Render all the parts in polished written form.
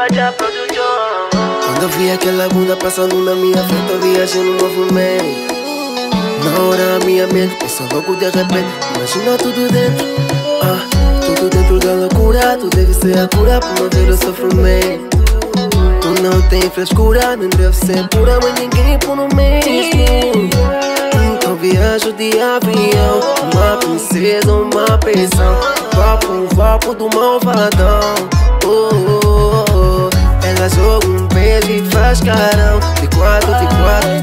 Quando eu vi aquela bunda passando na minha frente, eu viajei no movimento. Na hora a minha mente pensou logo de repente, imagina tudo dentro. Tudo dentro da loucura, tu deve ser a cura pra não ver o sofrimento. Tu não tem frescura, nem deve ser pura, mas ninguém por no mesmo. Então viajo de avião, uma princesa, uma pensão. Vapo do malvadão. Ela joga um beijo e faz carão. De quatro,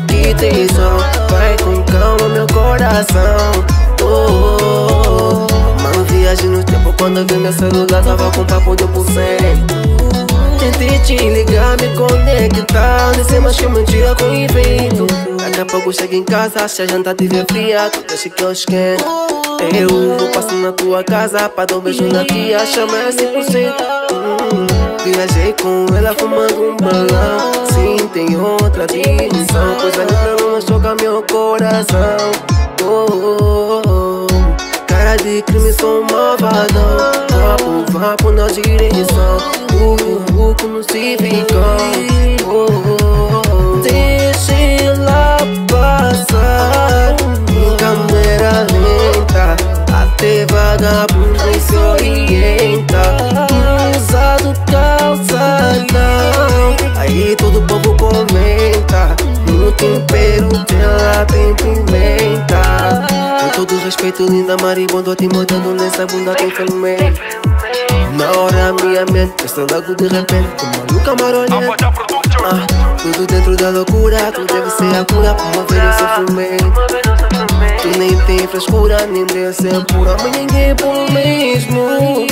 que tesão. Vai com calma meu coração. Mano, viagem no tempo quando eu vi meu celular tava com papo de 1%. Tentei te ligar, me conectar, nem sei mais que mentira com invento. Daqui a pouco chego em casa, se a janta tiver fria, tu deixa que eu esquento. Eu vou passar na tua casa pra dar um beijo na tia, chama 100%. Viajei com ela fumando um balão. Sim, tem outra dimensão, coisa linda não choca meu coração. Cara de crime, sou um malvadão. Vapo na direção, no civicão. Deixa ela passar em câmera lenta, até vagabundo se orienta. Usado calçadão, aí todo o povo comenta. No tempero dela tem pimenta. Com todo respeito, linda maribondo, te mordendo nessa bunda tem fermento. Na hora minha mente pensa logo de repente, como maluca marolhenta. Tudo dentro da loucura, tu deve ser a cura pra mover o sofrimento. Tu nem tem frescura, nem deve ser pura, mas ninguém por o mesmo.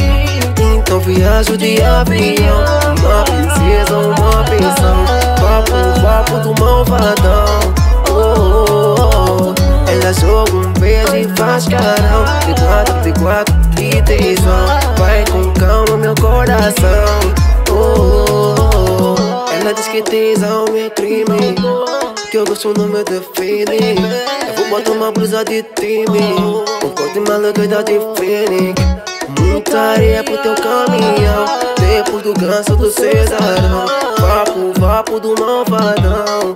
Então viajo de avião, uma princesa, uma pensão. Vapo do malvadão. Ela joga um beijo e faz carão. De quatro, que tesão. Vai com calma meu coração. Ela diz que tesão é crime, que eu gosto não me define. Eu vou botar uma blusa de time, um corte maluco de Fênix. Muita areia pro teu caminhão, depois do ganso do Cesarão. Vapo do malvadão.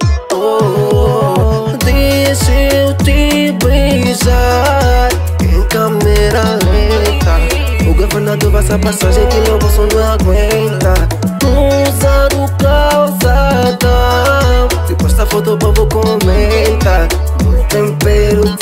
Deixa eu te beijar em câmera lenta. O governador passa a passagem que meu bolso não aguenta. Usado calçadão, se posta foto o povo comenta. No tempero